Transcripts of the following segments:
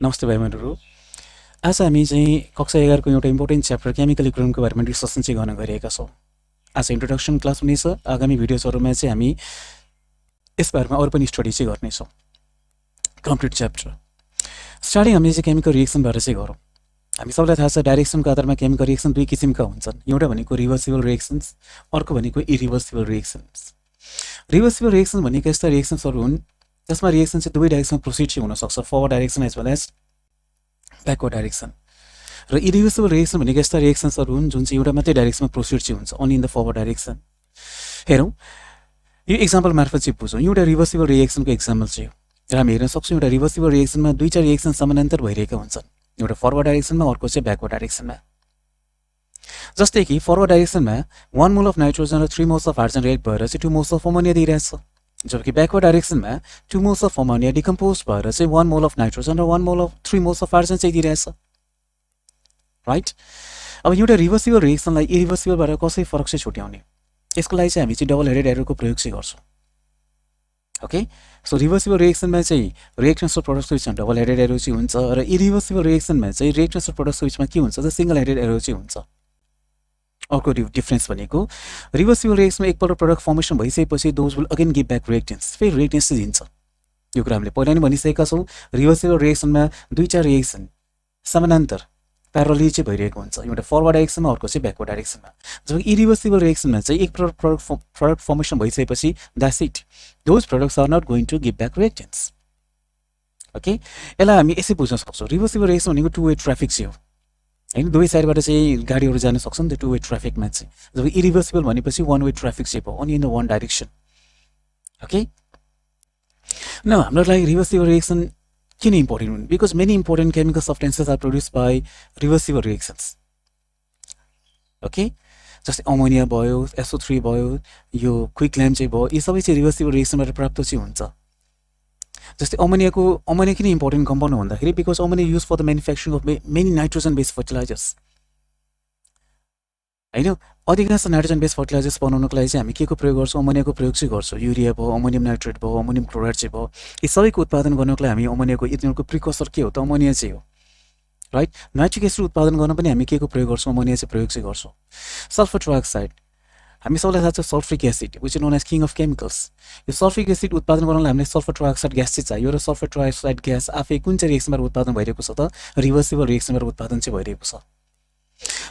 नमस्ते भाइ बहिनीहरू। आज हामी चाहिँ कक्षा 11 को एउटा इम्पोर्टेन्ट च्याप्टर केमिकल इक्विलिब्रियमको बारेमा डिस्कसन चाहिँ गर्न गइरहेका छौँ। आज इन्ट्रोडक्सन क्लास हुनेछ। आगामी भिडियोजहरूमा चाहिँ हामी यस बारेमा अरू पनि स्टडी चाहिँ गर्नेछौँ। कम्प्लिट च्याप्टर स्टार्टिङ हामी चाहिँ केमिकल रिएक्सनबाट चाहिँ गरौँ। हामी सबैलाई थाहा छ डाइरेक्सनको आधारमा केमिकल रिएक्सन दुई किसिमका हुन्छन्। एउटा भनेको रिभर्सिबल रिएक्सन्स, अर्को भनेको इरिभर्सिबल रिएक्सन्स। रिभर्सिबल रिएक्सन भनेको यस्ता रिएक्सन्सहरू हुन् जसमा रिएक्सन चाहिँ दुवै डाइरेक्सनमा प्रोसिड चाहिँ हुनसक्छ, forward direction as well as backward direction. र इरिभर्सिबल रिएक्सन भनेको यस्ता रिएक्सन्सहरू हुन् जुन चाहिँ एउटा मात्रै डाइरेक्सनमा प्रोसिड चाहिँ हुन्छ, only in the forward direction. हेरौँ, यो इक्जाम्पल मार्फत चाहिँ बुझौँ। एउटा रिभर्सिबल रिएक्सनको इक्जाम्पल चाहिँ र हामी हेर्न सक्छौँ एउटा रिभर्सिबल रिएक्सनमा दुईवटा रिएक्सन समानान्तर भइरहेका हुन्छन्, एउटा फरवर्ड डाइरेक्सनमा, अर्को चाहिँ ब्याकवर्ड डाइरेक्सनमा। जस्तै कि फरवर्ड डाइरेक्सनमा 1 मोल अफ नाइट्रोजन र 3 मोल्स अफ हाइड्रोजन रिएक्ट भएर चाहिँ 2 मोल्स अफ अमोनिया दिइरहेछ, जबकि ब्याकवर्ड डाइरेक्सनमा 2 मोल्स अफ अमोनिया डिकम्पोज भएर चाहिँ 1 मोल अफ नाइट्रोजन र 3 मोल्स अफ हाइड्रोजन चाहिँ दिइरहेछ, राइट। अब एउटा रिभर्सिबल रिएक्सनलाई इरिभर्सिबलबाट कसरी फरक चाहिँ छुट्याउने, यसको लागि चाहिँ हामी चाहिँ डबल हेडेड एरोको प्रयोग चाहिँ गर्छौँ। ओके, सो रिभर्सिबल रिएक्सनमा चाहिँ रिएक्टेन्स र प्रडक्टको बिचमा डबल हेडेड एरो चाहिँ हुन्छ, र इरिभर्सिबल रिएक्सनमा चाहिँ रिएक्टेन्स र प्रडक्टको बिचमा के हुन्छ त सिंगल हेडेड एरो चाहिँ हुन्छ। अर्को डिफरेन्स भनेको रिभर्सिबल रिएक्सनमा एकपल्ट प्रडक्ट फर्मेसन भइसकेपछि those will again give back reactance, फेरि रिएक्टेन्स चाहिँ दिन्छ। यो कुरा हामीले पहिला नै भनिसकेका छौँ। रिभर्सिबल रिएक्सनमा दुईवटा रिएक्सन समानान्तर प्यारलली चाहिँ भइरहेको हुन्छ, एउटा फरवर्ड डाइरेक्सनमा, अर्को चाहिँ ब्याकवर्ड डाइरेक्सनमा। जबकि इरिभर्सिबल रिएक्सनमा चाहिँ एक प्रडक्ट फर्मेसन भइसकेपछि that's it, those products are not going to give back reactants. Okay, यसलाई हामी यसै बुझ्न सक्छौँ। रिभर्सिबल रिएक्सन भनेको टु वे ट्राफिक चाहिँ हो, होइन, दुवै साइडबाट चाहिँ गाडीहरू जान सक्छ नि त टु वे ट्राफिकमा चाहिँ। जब इरिभर्सिबल भनेपछि वान वे ट्राफिक चाहिँ भयो, only in the one direction. Okay, न हाम्रो लागि रिभर्सिबल रिएक्सन किन इम्पोर्टेन्ट हुन्? Because many important chemical substances are produce by reversible reactions. Okay, जस्तै अमोनिया भयो, SO3 भयो, यो क्विकल्याम चाहिँ भयो, यी सबै चाहिँ रिभर्सिबल रिएक्सनबाट प्राप्त चाहिँ हुन्छ। जस्तै अमोनिया किन इम्पोर्टेन्ट कम्पाउन्ड हो भन्दाखेरि because ammonia use for the manufacturing of many nitrogen based fertilisers, होइन। अधिकांश नाइट्रोजन बेस्ड फर्टिलाइजर्स बनाउनको लागि चाहिँ हामी के को प्रयोग गर्छौँ? अमोनियाको प्रयोग चाहिँ गर्छौँ। युरिया भयो, अमोनियम नाइट्रेट भयो, अमोनियम क्लोराइड चाहिँ भयो, यी सबैको उत्पादन गर्नको लागि हामी अमोनियाको इथेनोलको प्रिकर्सर के हो त? अमोनिया चाहिँ हो, राइट। नाइट्रिक एसिड उत्पादन गर्न पनि हामी के को प्रयोग गर्छौँ? अमोनिया चाहिँ प्रयोग चाहिँ गर्छौँ। सल्फर ट्राइअक्साइड, हामी सबैलाई थाहा छ sulphuric acid which is known as king of chemicals. यो सल्फ्रिक एसिड उत्पादन गर्नलाई हामीले सल्फर ट्राइअक्साइड ग्यास चाहिँ चाहियो, र सल्फर ट्राइअक्साइड ग्यास आफै कुन चाहिँ रिएक्सनबाट उत्पादन भइरहेको छ त? रिभर्सिबल रिएक्सनबाट उत्पादन चाहिँ भइरहेको छ।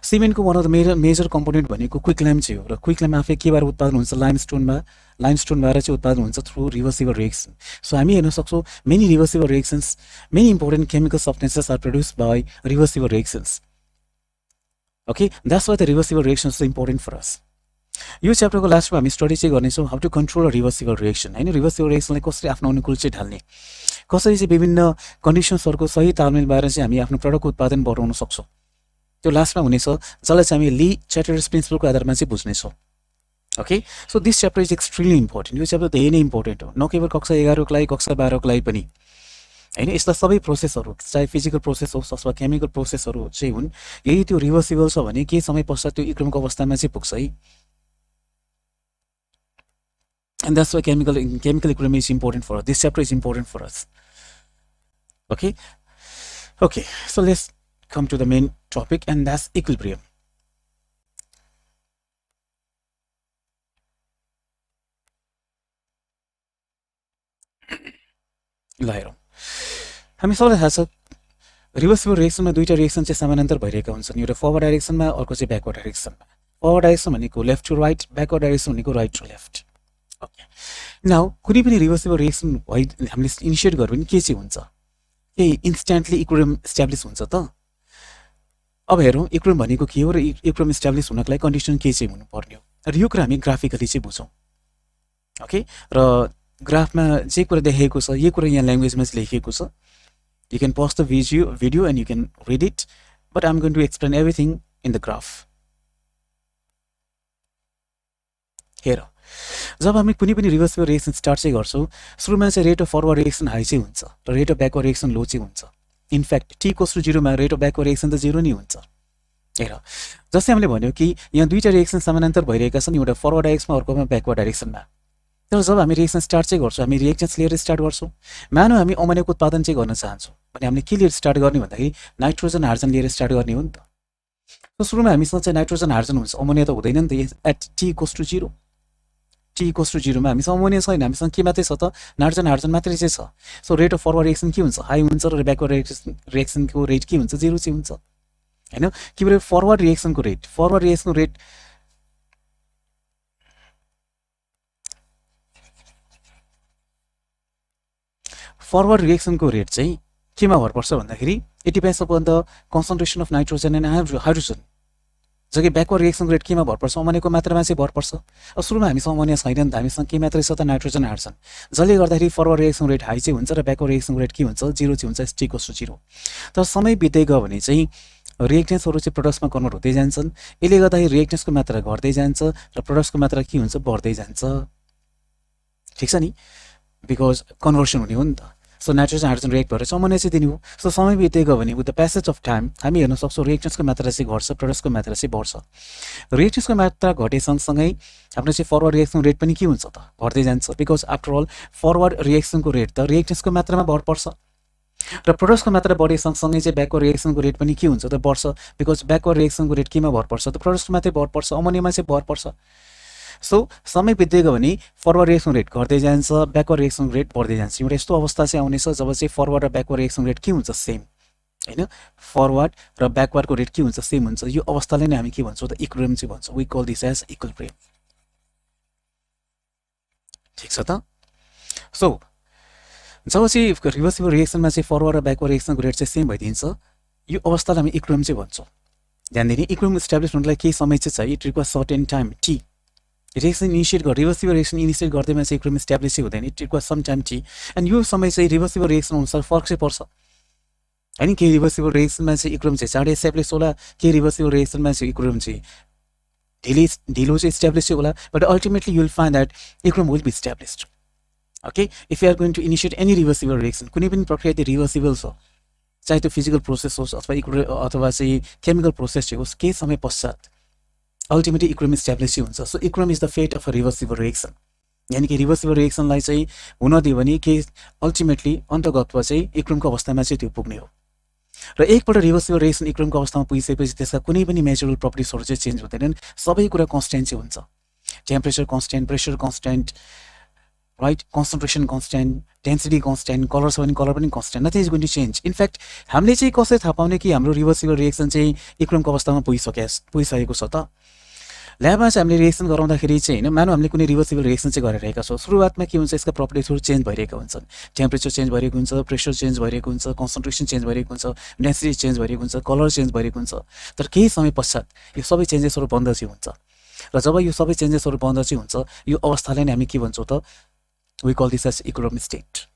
सिमेन्टको one of the major component भनेको क्विकल्याम चाहिँ हो, र क्विकल्याम आफै केबाट उत्पादन हुन्छ? लाइमस्टोनबाट चाहिँ उत्पादन हुन्छ थ्रु रिभर्सिबल रिएक्सन। सो हामी हेर्न सक्छौँ many reversible reactions, many important chemical substances are produce by reversible reactions. Okay, that's why the reversible reactions is important for us. यो च्याप्टरको लास्टमा हामी स्टडी चाहिँ गर्नेछौँ how to control a reversible reaction, होइन। रिभर्सिबल रिएक्सनलाई कसरी आफ्नो अनुकूल चाहिँ ढाल्ने, कसरी चाहिँ विभिन्न कन्डिसन्सहरूको सही तालमेल भएर चाहिँ हामी आफ्नो प्रडक्टको उत्पादन बढाउन सक्छौँ, त्यो लास्टमा हुनेछ, जसलाई चाहिँ हामी ली च्याटरस प्रिन्सिपलको आधारमा चाहिँ बुझ्नेछौँ। Okay, so this chapter is extremely important. यो च्याप्टर धेरै नै इम्पोर्टेन्ट हो, न केवल कक्षा 11 को लागि, कक्षा 12 को लागि पनि, होइन। यस्ता सबै प्रोसेसहरू, चाहे फिजिकल प्रोसेस होस् अथवा केमिकल प्रोसेसहरू चाहिँ हुन्, यही त्यो रिभर्सिबल छ भने केही समय पश्चात त्यो इक्विलिब्रियमको अवस्थामा चाहिँ पुग्छ है। And that's why chemical equilibrium is important for us. This chapter is important for us. Okay, so let's come to the main topic, and that's equilibrium. ल हेरौँ, हामी सबैलाई थाहा छ रिभर्सिबल रिएक्सनमा दुईवटा रिएक्सन चाहिँ समानान्तर भइरहेका हुन्छन्, एउटा फरवर्ड डाइरेक्सनमा, अर्को चाहिँ ब्याकवर्ड डाइरेक्सनमा। फरवर्ड डाइरेक्सन भनेको left to right, backward direction भनेको right to left. Okay, now कुनै पनि रिभर्सिबल रिएक्सन हामीले इनिसिएट गर्यो भने के चाहिँ हुन्छ? केही इन्स्ट्यान्टली इक्विलिब्रियम इस्ट्याब्लिस हुन्छ त? अब हेरौँ, इक्विलिब्रियम भनेको के हो र इक्विलिब्रियम इस्ट्याब्लिस हुनको लागि कन्डिसन के चाहिँ हुनुपर्ने हो, र यो कुरा हामी ग्राफिकली चाहिँ बुझौँ। ओके, र ग्राफमा जे कुरा देखेको छ, यो कुरा यहाँ ल्याङ्ग्वेजमा चाहिँ लेखिएको छ। You can pause the video and you can read it, but I am going to explain everything in the graph. हेर, जब हामी कुनै पनि रिभर्सिबल रिएक्सन स्टार्ट चाहिँ गर्छौँ, सुरुमा चाहिँ rate of forward reaction high चाहिँ हुन्छ र रेट अफ ब्याकवर्ड रिएक्सन लो चाहिँ हुन्छ। इनफ्याक्ट T=0 मा रेट अफ ब्याकवर्ड रिएक्सन त 0 नै हुन्छ। हेर, जस्तै हामीले भन्यो कि यहाँ दुईवटा रिएक्सन समानान्तर भइरहेका छन्, एउटा फरवर्ड डाइरेक्सनमा, अर्कोमा ब्याकवर्ड डाइरेक्सनमा। तर जब हामी रिएक्सन स्टार्ट चाहिँ गर्छौँ, हामी रिएक्टेन्स लिएर स्टार्ट गर्छौँ। मानौँ हामी अमोनियाको उत्पादन चाहिँ गर्न चाहन्छौँ, भने हामीले के लिएर स्टार्ट गर्ने भन्दाखेरि नाइट्रोजन हाइड्रोजन लिएर स्टार्ट गर्ने हो नि त। सो सुरुमा हामीसँग चाहिँ नाइट्रोजन हाइड्रोजन हुन्छ, अमोनिया त हुँदैन नि त at T equals to 0। T equals to 0 मा हामीसँग अमोनिया छैन, हामीसँग के मात्रै छ त नाइट्रोजन हाइड्रोजन मात्रै चाहिँ छ। So rate of forward reaction के हुन्छ, हाई हुन्छ र ब्याकवर्ड रिएक्सनको रेट के हुन्छ, 0 चाहिँ हुन्छ हैन। के भएर फरवर्ड रिएक्सनको रेट, फरवर्ड रिएक्सनको रेट चाहिँ केमा भर पर्छ भन्दाखेरि it depends upon the concentration of nitrogen and hydrogen. जबकि ब्याकवर्ड रिएक्सनको रेट केमा भर पर्छ, अमोनियाको मात्रामा चाहिँ भर पर्छ। अब सुरुमा हामीसँग अमोनिया छैन नि त, हामीसँग के मात्रै छ त नाइट्रोजन हाइड्रोजन, जसले गर्दाखेरि फरवर्ड रिएक्सन रेट हाई चाहिँ हुन्छ र ब्याकवर्ड रिएक्सनको रेट के हुन्छ, 0 चाहिँ हुन्छ, टी इक्वल्स टु 0। तर समय बित्दै गयो भने चाहिँ रिएक्टेन्सहरू चाहिँ प्रोडक्ट्समा कन्भर्ट हुँदै जान्छन्, यसले गर्दाखेरि रिएक्टेन्सको मात्रा घट्दै जान्छ र प्रोडक्ट्सको मात्रा के हुन्छ, बढ्दै जान्छ। ठिक छ नि, बिकज कन्भर्सन हुने हो नि त। सो नाइट्रोजन हाइड्रोजन रिएक्ट भएर चाहिँ अमोनिया चाहिँ दिने हो। सो समय बित्दै गयो भने with the passage of time हामी हेर्न सक्छौँ रिएक्टेन्सको मात्रा चाहिँ घट्छ, प्रोडक्ट्सको मात्रा चाहिँ बढ्छ। रिएक्टेन्सको मात्रा घटे सँगसँगै हाम्रो चाहिँ फरवर्ड रिएक्सन रेट पनि के हुन्छ त, घट्दै जान्छ। बिकज आफ्टर अल फरवर्ड रिएक्सनको रेट त रिएक्टेन्सको मात्रामा भर पर्छ र प्रोडक्ट्सको मात्रा बढे सँगसँगै चाहिँ ब्याकवर्ड रिएक्सनको रेट पनि के हुन्छ त, बढ्छ। बिकज ब्याकवर्ड रिएक्सनको रेट केमा भर पर्छ त, प्रोडक्ट्सको मात्रै भर पर्छ, अमोनियामा चाहिँ भर पर्छ। सो समय बित्दै गयो भने फरवर्ड रिएक्सन रेट घट्दै जान्छ, ब्याकवर्ड रिएक्सन रेट बढ्दै जान्छ। एउटा यस्तो अवस्था चाहिँ आउनेछ जब चाहिँ फरवर्ड र ब्याकवर्ड रिएक्सन रेट के हुन्छ, सेम हैन। फरवर्ड र ब्याकवर्डको रेट के हुन्छ, सेम हुन्छ। यो अवस्थालाई नै हामी के भन्छौँ त, इक्विलिब्रियम चाहिँ भन्छौँ। We call this as equilibrium. ठिक छ त। सो जब चाहिँ रिभर्सिबल रिएक्सनमा चाहिँ फरवर्ड र ब्याकवर्ड रिएक्सनको रेट चाहिँ सेम भइदिन्छ, यो अवस्थालाई हामी इक्विलिब्रियम चाहिँ भन्छौँ। ध्यान दिने, इक्विलिब्रियम इस्टाब्लिस हुनलाई केही समय चाहिँ चाहियो, it requires certain time T. Reaction initiate गर्दा रिभर्सिबल रिएक्सन इनिसिएट गर्दैमा चाहिँ इक्विलिब्रियम इस्टाब्लिस चाहिँ हुँदैन, it requires some time T. And यो समय चाहिँ रिभर्सिबल रिएक्सन अनुसार फरक चाहिँ पर्छ हैन। केही रिभर्सिबल रिएक्सनमा चाहिँ इक्विलिब्रियम चाहिँ चाँडै इस्टाब्लिस होला, केही रिभर्सिबल रिएक्सनमा चाहिँ इक्विलिब्रियम चाहिँ ढिलो चाहिँ इस्टाब्लिस चाहिँ होला, but ultimately you will find that equilibrium will be established. Okay, if you are going to initiate any reversible reaction, कुनै पनि प्रक्रिया त्यो रिभर्सिबल छ, चाहे त्यो फिजिकल प्रोसेस होस् अथवा चाहिँ केमिकल प्रोसेस चाहिँ होस्, केही समय पश्चात अल्टिमेटली इक्विलिब्रियम इस्टाब्लिस हुन्छ। So equilibrium is the fate of a reversible reaction. यानि कि रिभर्सिबल रिएक्सनलाई चाहिँ हुन दियो भने के अल्टिमेटली अन्तर्गतमा चाहिँ इक्विलिब्रियमको अवस्थामा चाहिँ त्यो पुग्ने हो। र एकपल्ट रिभर्सिबल रिएक्सन इक्विलिब्रियमको अवस्थामा पुगिसकेपछि त्यसका कुनै पनि मेजरेबल प्रपर्टिजहरू चाहिँ चेन्ज हुँदैनन्, सबै कुरा कन्स्ट्यान्ट चाहिँ हुन्छ। Temperature constant, pressure constant, right, concentration constant, density constant, colour छ भने कलर पनि constant, nothing is going to change. In fact हामीले चाहिँ कसरी थाहा पाउने कि हाम्रो रिभर्सिबल रिएक्सन चाहिँ इक्विलिब्रियमको अवस्थामा पुगिसकेको छ त, ल्याबमा चाहिँ हामीले रिएक्सन गराउँदाखेरि चाहिँ हैन, मानव हामीले कुनै रिभर्सिबल रिएक्सन चाहिँ गरिरहेका छौँ, सुरुवातमा के हुन्छ, यसका प्रपर्टिजहरू चेन्ज भइरहेका हुन्छन्। टेम्परेचर चेन्ज भइरहेको हुन्छ, प्रेसर चेन्ज भइरहेको हुन्छ, कन्सन्ट्रेसन चेन्ज भइरहेको हुन्छ, डेन्सिटी चेन्ज भइरहेको हुन्छ, कलर चेन्ज भइरहेको हुन्छ। तर केही समय पश्चात यो सबै चेन्जेसहरू बन्द चाहिँ हुन्छ र जब यो सबै चेन्जेसहरू बन्द चाहिँ हुन्छ, यो अवस्थालाई नै हामी के भन्छौँ त, we call this as equilibrium state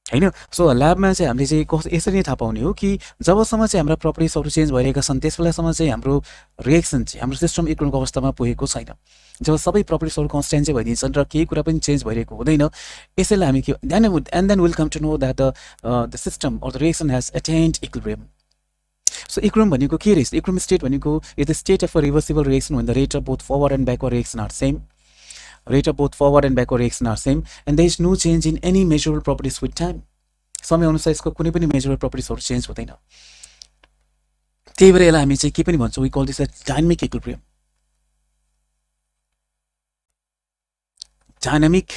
हैन। सो ल्याबमा चाहिँ हामीले चाहिँ यसरी नै थाहा पाउने हो कि जबसम्म चाहिँ हाम्रा प्रपर्टिजहरू चेन्ज भइरहेका छन् त्यस बेलासम्म चाहिँ हाम्रो रिएक्सन चाहिँ हाम्रो सिस्टम इक्विलिब्रियमको अवस्थामा पुगेको छैन। जब सबै प्रपर्टिजहरू कन्स्ट्यान्ट चाहिँ भइदिन्छन् र केही कुरा पनि चेन्ज भइरहेको हुँदैन, यसैलाई हामी के and then will come to know that the system or the reaction has attained equilibrium. So equilibrium भनेको के रहेछ, इक्विलिब्रियम स्टेट भनेको is the state of a reversible reaction when the rate of both forward and backward reaction are same. Rate of both forward and backward reaction are same and there is no change in any measurable properties with time. समय अनुसार यसको कुनै पनि measurable प्रपर्टिजहरू change हुँदैन। त्यही भएर यसलाई हामी चाहिँ के पनि भन्छौँ, we call this as dynamic equilibrium. Dynamic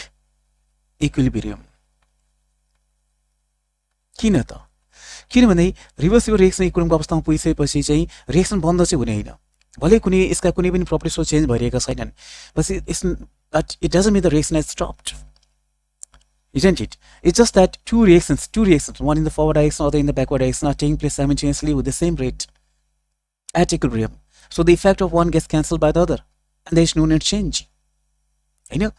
equilibrium किन त, किनभने रिभर्सिबल रिएक्सन इक्विलिब्रियमको अवस्थामा पुगिसकेपछि चाहिँ रिएक्सन बन्द चाहिँ हुने होइन, भले यसका कुनै पनि प्रपर्टिजहरू चेन्ज भइरहेका छैनन्, but it doesn't mean the reaction has stopped, isn't it? It's just that two reactions, one in the forward direction, other in the backward direction, are taking place simultaneously with the same rate at equilibrium. So the effect of one gets cancelled by the other, and there is no net change. हैन,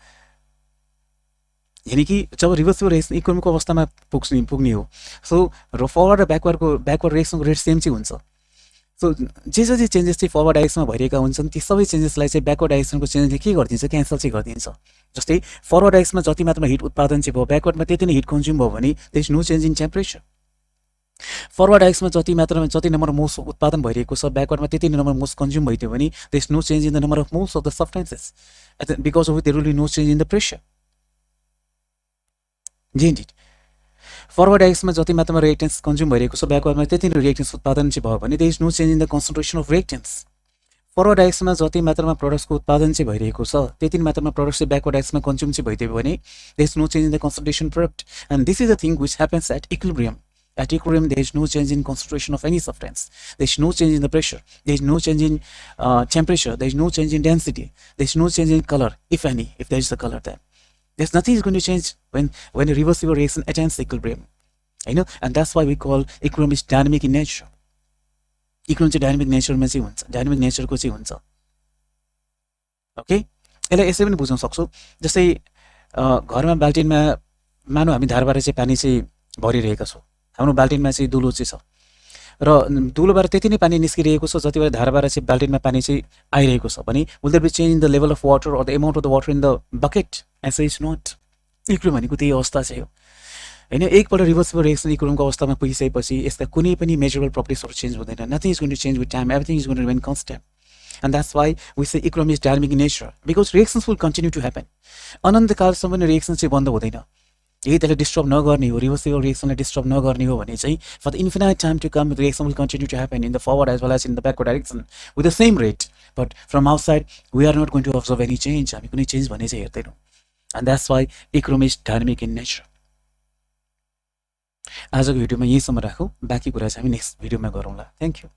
यानी कि जब reversible reaction इक्विलिब्रियमको अवस्थामा पुग्ने हो, so र forward र backward रिएक्सनको rate same चाहिँ हुन्छ। सो जे चेन्जेस चाहिँ फरवर्ड डाइरेक्सनमा भइरहेका हुन्छन् ती सबै चेन्जेसलाई चाहिँ ब्याकवर्ड डाइरेक्सनको चेन्जले के गरिदिन्छ, क्यान्सल चाहिँ गरिदिन्छ। जस्तै फरवर्ड डाइरेक्सनमा जति मात्रामा हिट उत्पादन चाहिँ भयो, ब्याकवर्डमा त्यति नै हिट कन्ज्युम भयो भने there is no change in temperature. Forward डाइरेक्समा जति नम्बर अफ मोल्स उत्पादन भइरहेको छ, ब्याकवर्डमा त्यति नै नम्बर मोल्स कन्ज्युम भइदियो भने there is no change in the number of moles of the substances because of there will be no change in the pressure. Forward डाइरेक्सनमा जति मात्रामा रिएक्टेन्स कन्ज्युम भइरहेको छ ब्याकवर्डमा त्यति नै रिएक्टेन्स उत्पादन चाहिँ भयो भने there is no change in the concentration of reactants. Forward डाइरेक्सनमा जति मात्रामा प्रडक्ट्सको उत्पादन चाहिँ भइरहेको छ त्यति मात्रामा प्रडक्ट्स चाहिँ ब्याकवर्ड डाइरेक्समा कन्ज्युम चाहिँ भइदियो भने there is no change in the concentration product and this is the thing which happens at equilibrium. At equilibrium, there is no change in concentration of any substance. There is no change in the pressure. There is no change in temperature. There is no change in density. There is no change in color, if any, if there is a color there. There's nothing is going to change when a reversible reaction attains equilibrium. You know, and that's why we call equilibrium is dynamic in nature. Equilibrium चाहिँ dynamic nature मा चाहिँ हुन्छ, dynamic nature को चाहिँ हुन्छ। Okay, यसलाई यसै पनि बुझ्न सक्छौ। जस्तै घरमा बाल्टिनमा मानौ हामी धारबाट चाहिँ पानी चाहिँ भरिरहेका छौँ, हाम्रो बाल्टिनमा चाहिँ दुलो चाहिँ छ र दुलोबाट त्यति नै पानी निस्किरहेको छ जति बेला धारबाट चाहिँ बाल्टिनमा पानी चाहिँ आइरहेको छ भने will there be change in the level of water or the amount of the water in the bucket? As is not. Equilibrium भनेको त्यही अवस्था चाहिँ हो हैन। एकपल्ट रिभर्सिबल रिएक्सन इक्विलिब्रियमको अवस्थामा पुगिसकेपछि यसका कुनै पनि मेजरेबल प्रपर्टिजहरु चेन्ज हुँदैन। Nothing is going to change with time, everything is going to remain constant. And that's why we say equilibrium is dynamic in nature, because reactions will continue to happen. अनन्तकालसम्म नै reaction चाहिँ बन्द हुँदैन। यही त्यसले disturb नगर्ने हो, reversible रिएक्सनलाई disturb नगर्ने हो भने चाहिँ for the infinite time to come reaction will continue to happen in the forward as well as in the backward direction with the same rate, but from outside we are not going to observe any change. हामी कुनै change भन्ने चाहिँ हेर्दैनौँ। And that's why equilibrium is dynamic in nature. आजको भिडियोमा यहीसम्म राखौँ, बाँकी कुरा चाहिँ हामी नेक्स्ट भिडियोमा गरौँला। Thank you.